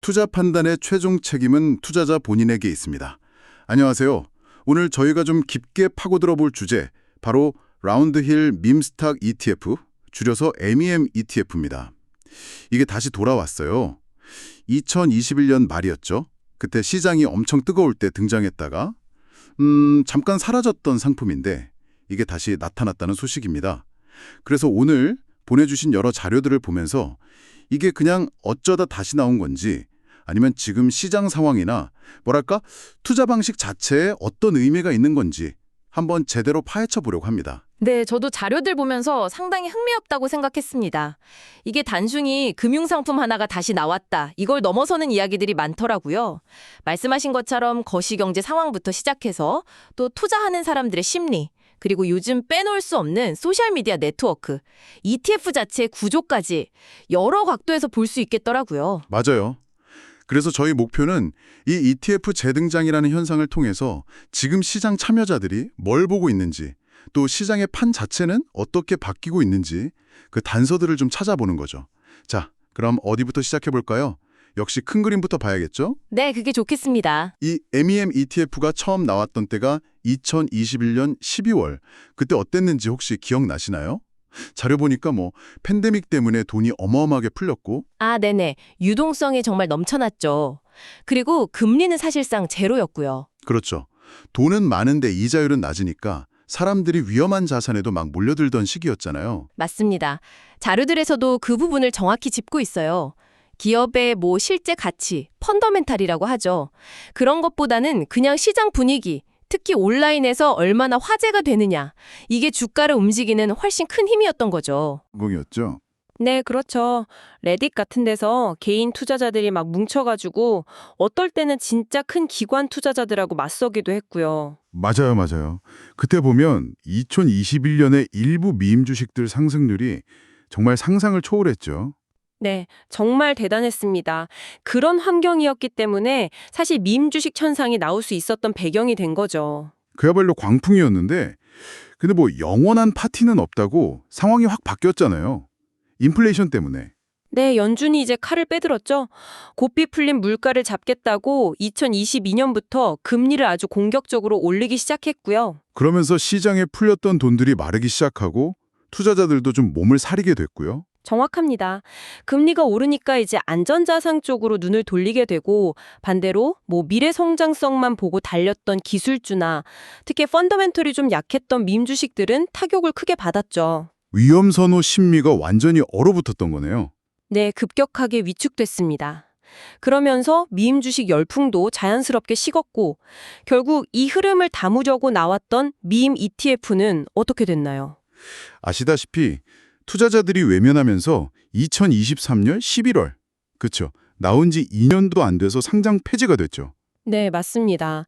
투자 판단의 최종 책임은 투자자 본인에게 있습니다. 안녕하세요. 오늘 저희가 좀 깊게 파고들어 볼 주제, 바로 라운드힐 밈스탁 ETF, 줄여서 MEM ETF입니다. 이게 다시 돌아왔어요. 2021년 말이었죠. 그때 시장이 엄청 뜨거울 때 등장했다가 잠깐 사라졌던 상품인데 이게 다시 나타났다는 소식입니다. 그래서 오늘 보내주신 여러 자료들을 보면서 이게 그냥 어쩌다 다시 나온 건지 아니면 지금 시장 상황이나 뭐랄까 투자 방식 자체에 어떤 의미가 있는 건지 한번 제대로 파헤쳐 보려고 합니다. 네, 저도 자료들 보면서 상당히 흥미롭다고 생각했습니다. 이게 단순히 금융상품 하나가 다시 나왔다, 이걸 넘어서는 이야기들이 많더라고요. 말씀하신 것처럼 거시경제 상황부터 시작해서 또 투자하는 사람들의 심리, 그리고 요즘 빼놓을 수 없는 소셜미디어 네트워크, ETF 자체의 구조까지 여러 각도에서 볼 수 있겠더라고요. 맞아요. 그래서 저희 목표는 이 ETF 재등장이라는 현상을 통해서 지금 시장 참여자들이 뭘 보고 있는지, 또 시장의 판 자체는 어떻게 바뀌고 있는지 그 단서들을 좀 찾아보는 거죠. 자, 그럼 어디부터 시작해 볼까요? 역시 큰 그림부터 봐야겠죠? 네, 그게 좋겠습니다. 이 MEM ETF가 처음 나왔던 때가 2021년 12월. 그때 어땠는지 혹시 기억나시나요? 자료 보니까 팬데믹 때문에 돈이 어마어마하게 풀렸고 아, 네네. 유동성이 정말 넘쳐났죠. 그리고 금리는 사실상 제로였고요. 그렇죠. 돈은 많은데 이자율은 낮으니까 사람들이 위험한 자산에도 막 몰려들던 시기였잖아요. 맞습니다. 자료들에서도 그 부분을 정확히 짚고 있어요. 기업의 실제 가치, 펀더멘탈이라고 하죠. 그런 것보다는 그냥 시장 분위기, 특히 온라인에서 얼마나 화제가 되느냐, 이게 주가를 움직이는 훨씬 큰 힘이었던 거죠. 공이었죠. 네, 그렇죠. 레딧 같은 데서 개인 투자자들이 막 뭉쳐가지고 어떨 때는 진짜 큰 기관 투자자들하고 맞서기도 했고요. 맞아요, 맞아요. 그때 보면 2021년에 일부 밈 주식들 상승률이 정말 상상을 초월했죠. 네, 정말 대단했습니다. 그런 환경이었기 때문에 사실 밈 주식 현상이 나올 수 있었던 배경이 된 거죠. 그야말로 광풍이었는데 근데 영원한 파티는 없다고 상황이 확 바뀌었잖아요. 인플레이션 때문에. 네, 연준이 이제 칼을 빼들었죠. 고삐 풀린 물가를 잡겠다고 2022년부터 금리를 아주 공격적으로 올리기 시작했고요. 그러면서 시장에 풀렸던 돈들이 마르기 시작하고 투자자들도 좀 몸을 사리게 됐고요. 정확합니다. 금리가 오르니까 이제 안전자산 쪽으로 눈을 돌리게 되고 반대로 미래 성장성만 보고 달렸던 기술주나 특히 펀더멘털이 좀 약했던 밈 주식들은 타격을 크게 받았죠. 위험 선호 심리가 완전히 얼어붙었던 거네요. 네, 급격하게 위축됐습니다. 그러면서 밈 주식 열풍도 자연스럽게 식었고 결국 이 흐름을 담으려고 나왔던 밈 ETF는 어떻게 됐나요? 아시다시피 투자자들이 외면하면서 2023년 11월, 그쵸, 나온 지 2년도 안 돼서 상장 폐지가 됐죠. 네, 맞습니다.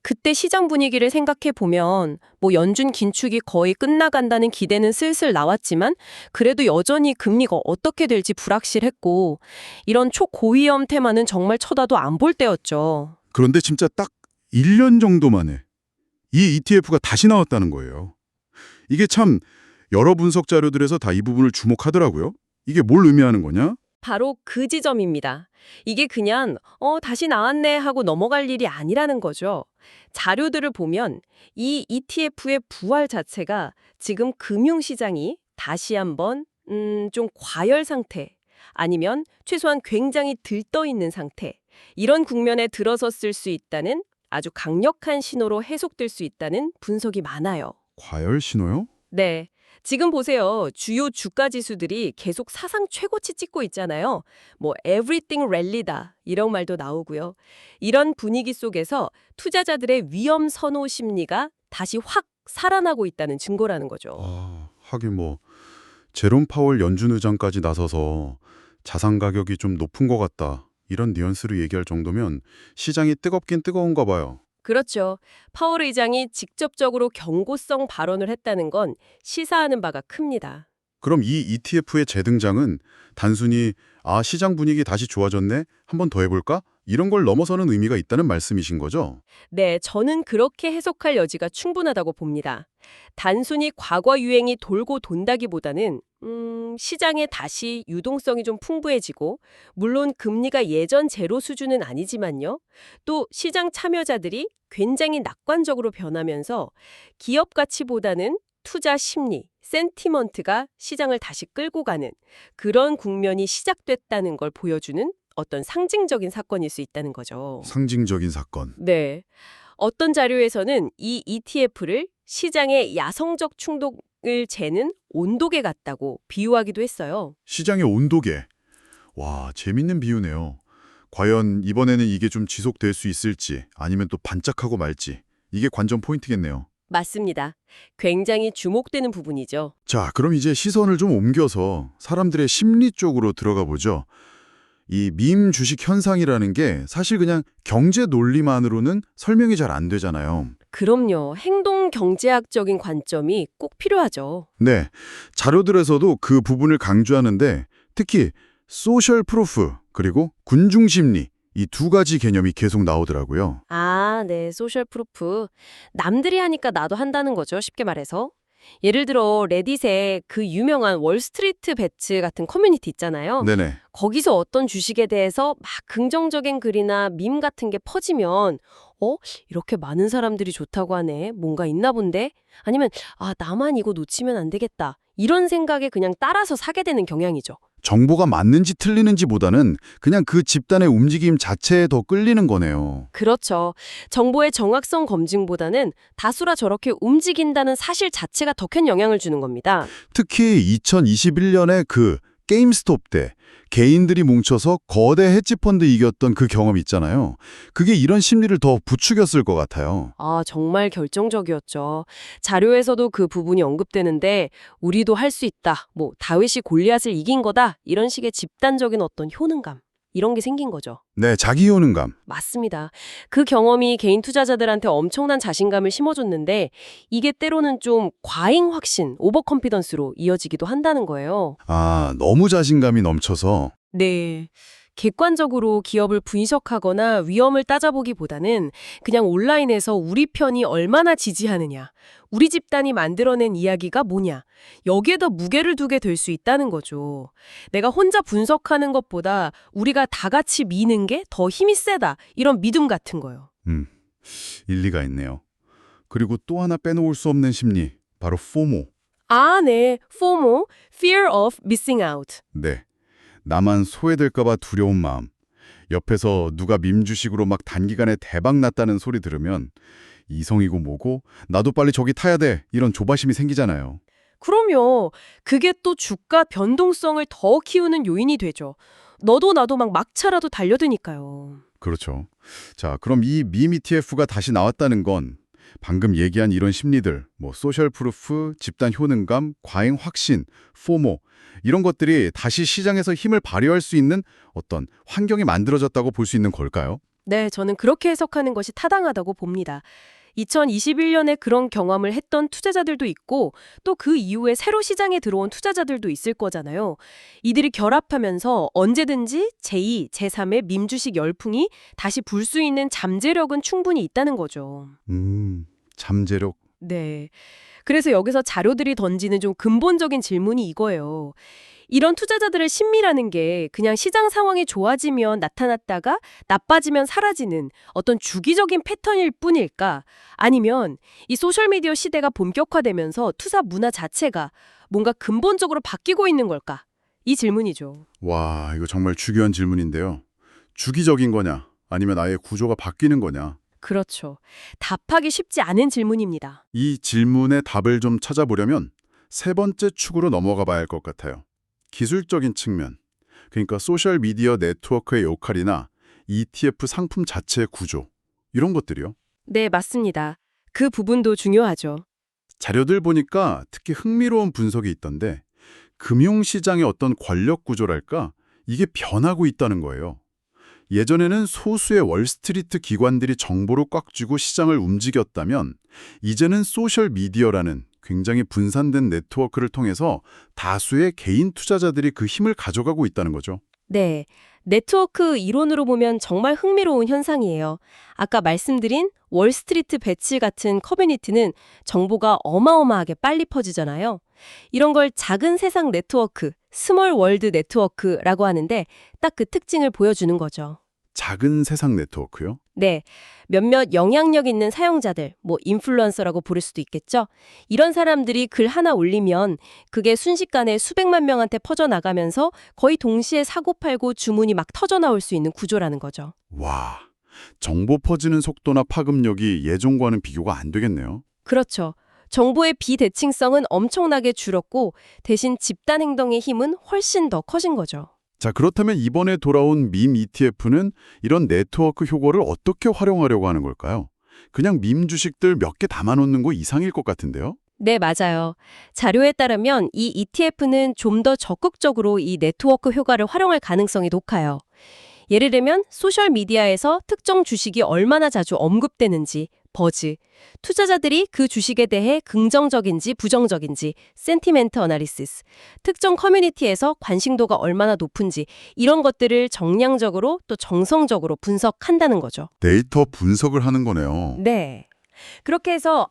그때 시장 분위기를 생각해 보면 연준 긴축이 거의 끝나간다는 기대는 슬슬 나왔지만 그래도 여전히 금리가 어떻게 될지 불확실했고 이런 초고위험 테마는 정말 쳐다도 안 볼 때였죠. 그런데 진짜 딱 1년 정도 만에 이 ETF가 다시 나왔다는 거예요. 이게 참 여러 분석 자료들에서 다 이 부분을 주목하더라고요. 이게 뭘 의미하는 거냐? 바로 그 지점입니다. 이게 그냥 다시 나왔네 하고 넘어갈 일이 아니라는 거죠. 자료들을 보면 이 ETF의 부활 자체가 지금 금융시장이 다시 한번 좀 과열 상태 아니면 최소한 굉장히 들떠 있는 상태 이런 국면에 들어섰을 수 있다는 아주 강력한 신호로 해석될 수 있다는 분석이 많아요. 과열 신호요? 네. 지금 보세요. 주요 주가 지수들이 계속 사상 최고치 찍고 있잖아요. everything rally다 이런 말도 나오고요. 이런 분위기 속에서 투자자들의 위험 선호 심리가 다시 확 살아나고 있다는 증거라는 거죠. 하긴 제롬 파월 연준 의장까지 나서서 자산 가격이 좀 높은 것 같다, 이런 뉘앙스로 얘기할 정도면 시장이 뜨겁긴 뜨거운가 봐요. 그렇죠. 파월 의장이 직접적으로 경고성 발언을 했다는 건 시사하는 바가 큽니다. 그럼 이 ETF의 재등장은 단순히 시장 분위기 다시 좋아졌네, 한 번 더 해볼까? 이런 걸 넘어서는 의미가 있다는 말씀이신 거죠? 네, 저는 그렇게 해석할 여지가 충분하다고 봅니다. 단순히 과거 유행이 돌고 돈다기보다는 시장에 다시 유동성이 좀 풍부해지고, 물론 금리가 예전 제로 수준은 아니지만요. 또 시장 참여자들이 굉장히 낙관적으로 변하면서 기업 가치보다는 투자 심리, 센티먼트가 시장을 다시 끌고 가는 그런 국면이 시작됐다는 걸 보여주는 어떤 상징적인 사건일 수 있다는 거죠. 상징적인 사건. 네. 어떤 자료에서는 이 ETF를 시장의 야성적 충동을 재는 온도계 같다고 비유하기도 했어요. 시장의 온도계. 와, 재밌는 비유네요. 과연 이번에는 이게 좀 지속될 수 있을지 아니면 또 반짝하고 말지. 이게 관전 포인트겠네요. 맞습니다. 굉장히 주목되는 부분이죠. 자, 그럼 이제 시선을 좀 옮겨서 사람들의 심리 쪽으로 들어가 보죠. 이 밈 주식 현상이라는 게 사실 그냥 경제 논리만으로는 설명이 잘 안 되잖아요. 그럼요. 행동 경제학적인 관점이 꼭 필요하죠. 네, 자료들에서도 그 부분을 강조하는데 특히 소셜 프루프 그리고 군중 심리 이 두 가지 개념이 계속 나오더라고요. 아, 네. 소셜 프루프. 남들이 하니까 나도 한다는 거죠. 쉽게 말해서. 예를 들어 레딧에 그 유명한 월스트리트 배츠 같은 커뮤니티 있잖아요. 네네. 거기서 어떤 주식에 대해서 막 긍정적인 글이나 밈 같은 게 퍼지면 이렇게 많은 사람들이 좋다고 하네. 뭔가 있나 본데? 아니면 나만 이거 놓치면 안 되겠다. 이런 생각에 그냥 따라서 사게 되는 경향이죠. 정보가 맞는지 틀리는지보다는 그냥 그 집단의 움직임 자체에 더 끌리는 거네요. 그렇죠. 정보의 정확성 검증보다는 다수라 저렇게 움직인다는 사실 자체가 더 큰 영향을 주는 겁니다. 특히 2021년에 그 게임스톱 때 개인들이 뭉쳐서 거대 헤지펀드 이겼던 그 경험 있잖아요. 그게 이런 심리를 더 부추겼을 것 같아요. 정말 결정적이었죠. 자료에서도 그 부분이 언급되는데 우리도 할 수 있다. 다윗이 골리앗을 이긴 거다. 이런 식의 집단적인 어떤 효능감. 이런 게 생긴 거죠. 네, 자기 효능감. 맞습니다. 그 경험이 개인 투자자들한테 엄청난 자신감을 심어줬는데 이게 때로는 좀 과잉 확신, 오버컨피던스로 이어지기도 한다는 거예요. 너무 자신감이 넘쳐서. 네. 객관적으로 기업을 분석하거나 위험을 따져보기보다는 그냥 온라인에서 우리 편이 얼마나 지지하느냐, 우리 집단이 만들어낸 이야기가 뭐냐, 여기에 더 무게를 두게 될 수 있다는 거죠. 내가 혼자 분석하는 것보다 우리가 다 같이 미는 게 더 힘이 세다, 이런 믿음 같은 거요. 일리가 있네요. 그리고 또 하나 빼놓을 수 없는 심리, 바로 FOMO. 네. FOMO, Fear of Missing Out. 네. 나만 소외될까봐 두려운 마음. 옆에서 누가 밈주식으로 막 단기간에 대박 났다는 소리 들으면 이성이고 뭐고 나도 빨리 저기 타야 돼 이런 조바심이 생기잖아요. 그럼요. 그게 또 주가 변동성을 더 키우는 요인이 되죠. 너도 나도 막 막차라도 달려드니까요. 그렇죠. 자, 그럼 이 밈 ETF가 다시 나왔다는 건 방금 얘기한 이런 심리들, 소셜 프루프, 집단 효능감, 과잉 확신, 포모 이런 것들이 다시 시장에서 힘을 발휘할 수 있는 어떤 환경이 만들어졌다고 볼 수 있는 걸까요? 네, 저는 그렇게 해석하는 것이 타당하다고 봅니다. 2021년에 그런 경험을 했던 투자자들도 있고 또 그 이후에 새로 시장에 들어온 투자자들도 있을 거잖아요. 이들이 결합하면서 언제든지 제2, 제3의 밈주식 열풍이 다시 불 수 있는 잠재력은 충분히 있다는 거죠. 잠재력. 네. 그래서 여기서 자료들이 던지는 좀 근본적인 질문이 이거예요. 이런 투자자들의 심리라는 게 그냥 시장 상황이 좋아지면 나타났다가 나빠지면 사라지는 어떤 주기적인 패턴일 뿐일까? 아니면 이 소셜미디어 시대가 본격화되면서 투자 문화 자체가 뭔가 근본적으로 바뀌고 있는 걸까? 이 질문이죠. 와, 이거 정말 중요한 질문인데요. 주기적인 거냐, 아니면 아예 구조가 바뀌는 거냐. 그렇죠. 답하기 쉽지 않은 질문입니다. 이 질문의 답을 좀 찾아보려면 세 번째 축으로 넘어가 봐야 할 것 같아요. 기술적인 측면, 그러니까 소셜미디어 네트워크의 역할이나 ETF 상품 자체의 구조, 이런 것들이요. 네, 맞습니다. 그 부분도 중요하죠. 자료들 보니까 특히 흥미로운 분석이 있던데 금융시장의 어떤 권력 구조랄까? 이게 변하고 있다는 거예요. 예전에는 소수의 월스트리트 기관들이 정보를 꽉 쥐고 시장을 움직였다면 이제는 소셜미디어라는 굉장히 분산된 네트워크를 통해서 다수의 개인 투자자들이 그 힘을 가져가고 있다는 거죠. 네. 네트워크 이론으로 보면 정말 흥미로운 현상이에요. 아까 말씀드린 월스트리트 배치 같은 커뮤니티는 정보가 어마어마하게 빨리 퍼지잖아요. 이런 걸 작은 세상 네트워크, 스몰 월드 네트워크라고 하는데 딱 그 특징을 보여주는 거죠. 작은 세상 네트워크요? 네, 몇몇 영향력 있는 사용자들, 뭐 인플루언서라고 부를 수도 있겠죠. 이런 사람들이 글 하나 올리면 그게 순식간에 수백만 명한테 퍼져나가면서 거의 동시에 사고팔고 주문이 막 터져나올 수 있는 구조라는 거죠. 와, 정보 퍼지는 속도나 파급력이 예전과는 비교가 안 되겠네요. 그렇죠. 정보의 비대칭성은 엄청나게 줄었고 대신 집단 행동의 힘은 훨씬 더 커진 거죠. 자, 그렇다면 이번에 돌아온 밈 ETF는 이런 네트워크 효과를 어떻게 활용하려고 하는 걸까요? 그냥 밈 주식들 몇 개 담아놓는 거 이상일 것 같은데요? 네, 맞아요. 자료에 따르면 이 ETF는 좀 더 적극적으로 이 네트워크 효과를 활용할 가능성이 높아요. 예를 들면 소셜미디어에서 특정 주식이 얼마나 자주 언급되는지, 버즈, 투자자들이 그 주식에 대해 긍정적인지 부정적인지, 센티멘트 어나리시스, 특정 커뮤니티에서 관심도가 얼마나 높은지 이런 것들을 정량적으로 또 정성적으로 분석한다는 거죠. 데이터 분석을 하는 거네요. 네. 그렇게 해서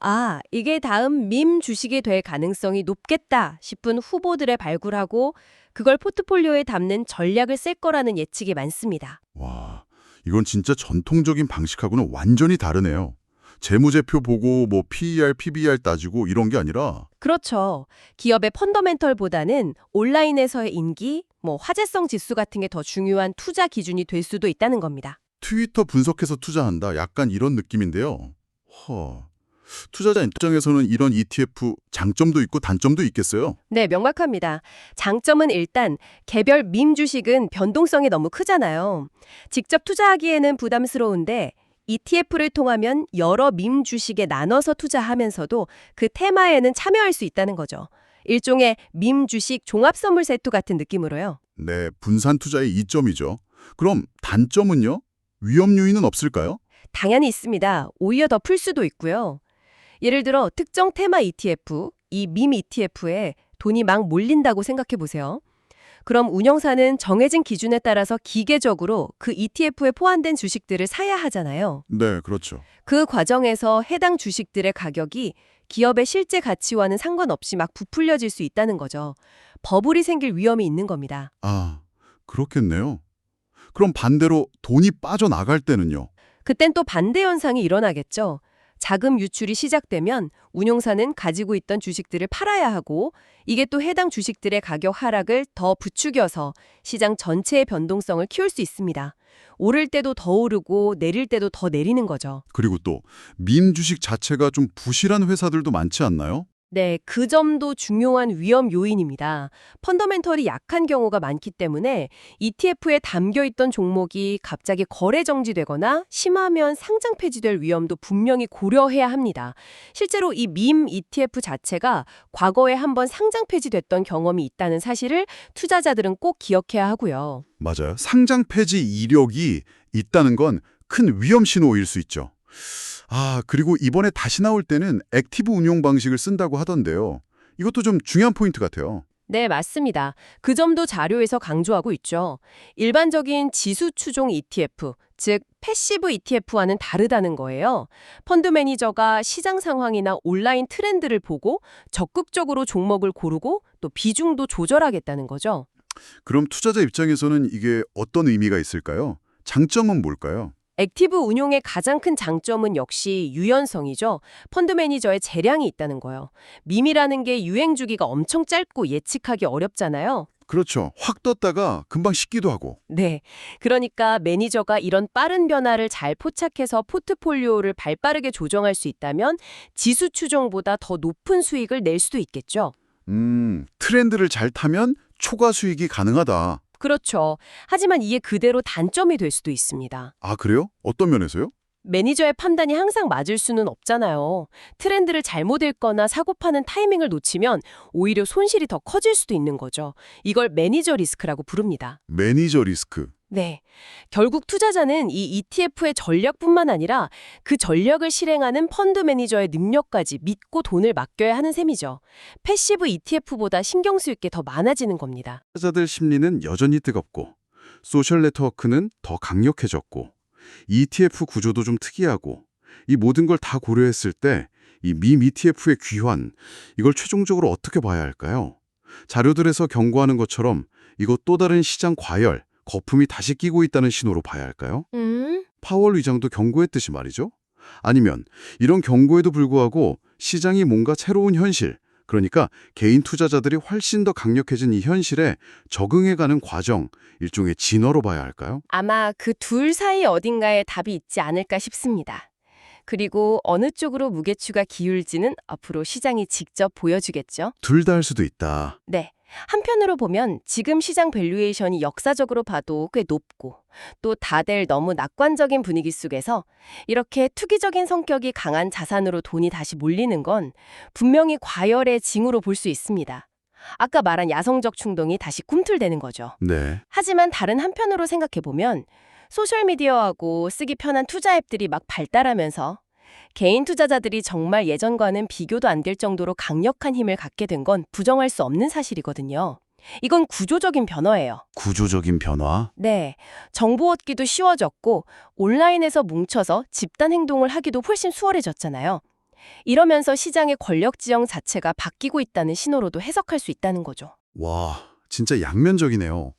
이게 다음 밈 주식이 될 가능성이 높겠다 싶은 후보들을 발굴하고 그걸 포트폴리오에 담는 전략을 쓸 거라는 예측이 많습니다. 와, 이건 진짜 전통적인 방식하고는 완전히 다르네요. 재무제표 보고 뭐 PER, PBR 따지고 이런 게 아니라 그렇죠. 기업의 펀더멘털보다는 온라인에서의 인기, 화제성 지수 같은 게 더 중요한 투자 기준이 될 수도 있다는 겁니다. 트위터 분석해서 투자한다. 약간 이런 느낌인데요. 투자자 입장에서는 이런 ETF 장점도 있고 단점도 있겠어요. 네, 명확합니다. 장점은 일단 개별 밈 주식은 변동성이 너무 크잖아요. 직접 투자하기에는 부담스러운데 ETF를 통하면 여러 밈 주식에 나눠서 투자하면서도 그 테마에는 참여할 수 있다는 거죠. 일종의 밈 주식 종합 선물 세트 같은 느낌으로요. 네, 분산 투자의 이점이죠. 그럼 단점은요? 위험 요인은 없을까요? 당연히 있습니다. 오히려 더 풀 수도 있고요. 예를 들어 특정 테마 ETF, 이 밈 ETF에 돈이 막 몰린다고 생각해 보세요. 그럼 운영사는 정해진 기준에 따라서 기계적으로 그 ETF에 포함된 주식들을 사야 하잖아요. 네, 그렇죠. 그 과정에서 해당 주식들의 가격이 기업의 실제 가치와는 상관없이 막 부풀려질 수 있다는 거죠. 버블이 생길 위험이 있는 겁니다. 아, 그렇겠네요. 그럼 반대로 돈이 빠져나갈 때는요? 그땐 또 반대 현상이 일어나겠죠. 자금 유출이 시작되면 운용사는 가지고 있던 주식들을 팔아야 하고 이게 또 해당 주식들의 가격 하락을 더 부추겨서 시장 전체의 변동성을 키울 수 있습니다. 오를 때도 더 오르고 내릴 때도 더 내리는 거죠. 그리고 또 밈 주식 자체가 좀 부실한 회사들도 많지 않나요? 네, 그 점도 중요한 위험 요인입니다. 펀더멘털이 약한 경우가 많기 때문에 ETF에 담겨있던 종목이 갑자기 거래 정지되거나 심하면 상장 폐지될 위험도 분명히 고려해야 합니다. 실제로 이 밈 ETF 자체가 과거에 한번 상장 폐지됐던 경험이 있다는 사실을 투자자들은 꼭 기억해야 하고요. 맞아요. 상장 폐지 이력이 있다는 건 큰 위험 신호일 수 있죠. 그리고 이번에 다시 나올 때는 액티브 운용 방식을 쓴다고 하던데요. 이것도 좀 중요한 포인트 같아요. 네, 맞습니다. 그 점도 자료에서 강조하고 있죠. 일반적인 지수 추종 ETF, 즉 패시브 ETF와는 다르다는 거예요. 펀드 매니저가 시장 상황이나 온라인 트렌드를 보고 적극적으로 종목을 고르고 또 비중도 조절하겠다는 거죠. 그럼 투자자 입장에서는 이게 어떤 의미가 있을까요? 장점은 뭘까요? 액티브 운용의 가장 큰 장점은 역시 유연성이죠. 펀드 매니저의 재량이 있다는 거예요. 밈이라는 게 유행 주기가 엄청 짧고 예측하기 어렵잖아요. 그렇죠. 확 떴다가 금방 식기도 하고. 네. 그러니까 매니저가 이런 빠른 변화를 잘 포착해서 포트폴리오를 발빠르게 조정할 수 있다면 지수 추종보다 더 높은 수익을 낼 수도 있겠죠. 트렌드를 잘 타면 초과 수익이 가능하다. 그렇죠. 하지만 이게 그대로 단점이 될 수도 있습니다. 아, 그래요? 어떤 면에서요? 매니저의 판단이 항상 맞을 수는 없잖아요. 트렌드를 잘못 읽거나 사고 파는 타이밍을 놓치면 오히려 손실이 더 커질 수도 있는 거죠. 이걸 매니저 리스크라고 부릅니다. 매니저 리스크. 네. 결국 투자자는 이 ETF의 전략뿐만 아니라 그 전략을 실행하는 펀드 매니저의 능력까지 믿고 돈을 맡겨야 하는 셈이죠. 패시브 ETF보다 신경 쓸 게 더 많아지는 겁니다. 투자자들 심리는 여전히 뜨겁고 소셜 네트워크는 더 강력해졌고 ETF 구조도 좀 특이하고 이 모든 걸 다 고려했을 때 이 밈 ETF의 귀환, 이걸 최종적으로 어떻게 봐야 할까요? 자료들에서 경고하는 것처럼 이것 또 다른 시장 과열, 거품이 다시 끼고 있다는 신호로 봐야 할까요? 파월 의장도 경고했듯이 말이죠. 아니면 이런 경고에도 불구하고 시장이 뭔가 새로운 현실, 그러니까 개인 투자자들이 훨씬 더 강력해진 이 현실에 적응해가는 과정, 일종의 진화로 봐야 할까요? 아마 그 둘 사이 어딘가에 답이 있지 않을까 싶습니다. 그리고 어느 쪽으로 무게추가 기울지는 앞으로 시장이 직접 보여주겠죠. 둘 다 할 수도 있다. 네. 한편으로 보면 지금 시장 밸류에이션이 역사적으로 봐도 꽤 높고 또 다들 너무 낙관적인 분위기 속에서 이렇게 투기적인 성격이 강한 자산으로 돈이 다시 몰리는 건 분명히 과열의 징후로 볼 수 있습니다. 아까 말한 야성적 충동이 다시 꿈틀대는 거죠. 네. 하지만 다른 한편으로 생각해보면 소셜미디어하고 쓰기 편한 투자 앱들이 막 발달하면서 개인 투자자들이 정말 예전과는 비교도 안 될 정도로 강력한 힘을 갖게 된 건 부정할 수 없는 사실이거든요. 이건 구조적인 변화예요. 구조적인 변화? 네, 정보 얻기도 쉬워졌고 온라인에서 뭉쳐서 집단 행동을 하기도 훨씬 수월해졌잖아요. 이러면서 시장의 권력 지형 자체가 바뀌고 있다는 신호로도 해석할 수 있다는 거죠. 와, 진짜 양면적이네요.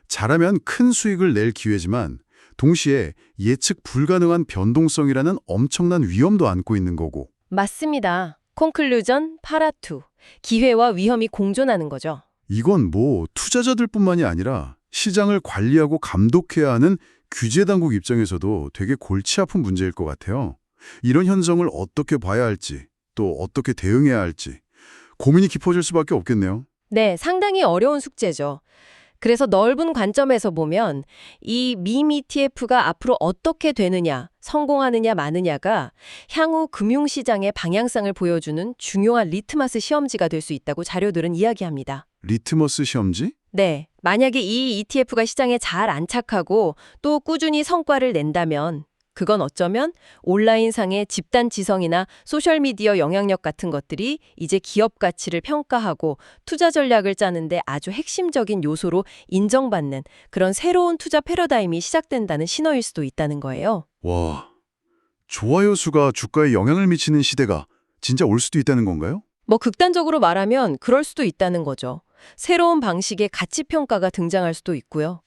잘하면 큰 수익을 낼 기회지만 동시에 예측 불가능한 변동성이라는 엄청난 위험도 안고 있는 거고. 맞습니다. 콘클루전 파라2. 기회와 위험이 공존하는 거죠. 이건 뭐 투자자들뿐만이 아니라 시장을 관리하고 감독해야 하는 규제 당국 입장에서도 되게 골치 아픈 문제일 것 같아요. 이런 현상을 어떻게 봐야 할지, 또 어떻게 대응해야 할지 고민이 깊어질 수밖에 없겠네요. 네, 상당히 어려운 숙제죠. 그래서 넓은 관점에서 보면 이 밈 ETF가 앞으로 어떻게 되느냐, 성공하느냐 마느냐가 향후 금융시장의 방향성을 보여주는 중요한 리트머스 시험지가 될 수 있다고 자료들은 이야기합니다. 리트머스 시험지? 네, 만약에 이 ETF가 시장에 잘 안착하고 또 꾸준히 성과를 낸다면 그건 어쩌면 온라인상의 집단 지성이나 소셜미디어 영향력 같은 것들이 이제 기업 가치를 평가하고 투자 전략을 짜는데 아주 핵심적인 요소로 인정받는 그런 새로운 투자 패러다임이 시작된다는 신호일 수도 있다는 거예요. 와, 좋아요 수가 주가에 영향을 미치는 시대가 진짜 올 수도 있다는 건가요? 뭐 극단적으로 말하면 그럴 수도 있다는 거죠. 새로운 방식의 가치 평가가 등장할 수도 있고요.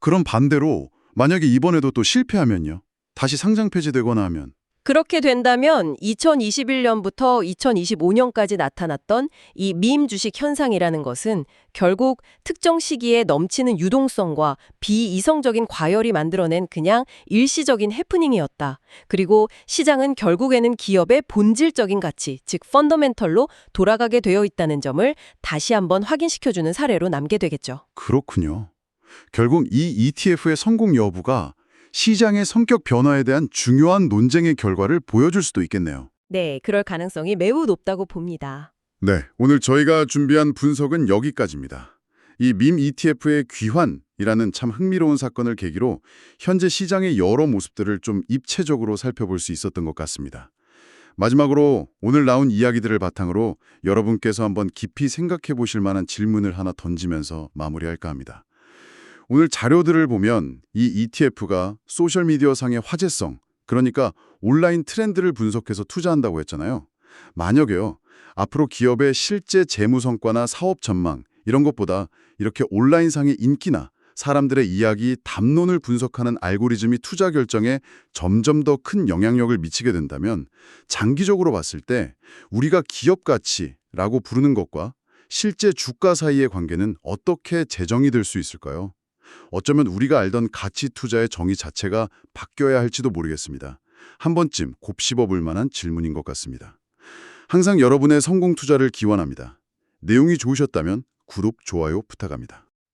그럼 반대로 만약에 이번에도 또 실패하면요? 다시 상장 폐지되거나 하면 그렇게 된다면 2021년부터 2025년까지 나타났던 이 밈 주식 현상이라는 것은 결국 특정 시기에 넘치는 유동성과 비이성적인 과열이 만들어낸 그냥 일시적인 해프닝이었다. 그리고 시장은 결국에는 기업의 본질적인 가치, 즉 펀더멘털로 돌아가게 되어 있다는 점을 다시 한번 확인시켜주는 사례로 남게 되겠죠. 그렇군요. 결국 이 ETF의 성공 여부가 시장의 성격 변화에 대한 중요한 논쟁의 결과를 보여줄 수도 있겠네요. 네, 그럴 가능성이 매우 높다고 봅니다. 네, 오늘 저희가 준비한 분석은 여기까지입니다. 이 밈 ETF의 귀환이라는 참 흥미로운 사건을 계기로 현재 시장의 여러 모습들을 좀 입체적으로 살펴볼 수 있었던 것 같습니다. 마지막으로 오늘 나온 이야기들을 바탕으로 여러분께서 한번 깊이 생각해 보실 만한 질문을 하나 던지면서 마무리할까 합니다. 오늘 자료들을 보면 이 ETF가 소셜미디어상의 화제성, 그러니까 온라인 트렌드를 분석해서 투자한다고 했잖아요. 만약에요, 앞으로 기업의 실제 재무 성과나 사업 전망, 이런 것보다 이렇게 온라인상의 인기나 사람들의 이야기, 담론을 분석하는 알고리즘이 투자 결정에 점점 더 큰 영향력을 미치게 된다면 장기적으로 봤을 때 우리가 기업 가치라고 부르는 것과 실제 주가 사이의 관계는 어떻게 재정이 될 수 있을까요? 어쩌면 우리가 알던 가치 투자의 정의 자체가 바뀌어야 할지도 모르겠습니다. 한 번쯤 곱씹어 볼 만한 질문인 것 같습니다. 항상 여러분의 성공 투자를 기원합니다. 내용이 좋으셨다면 구독, 좋아요 부탁합니다.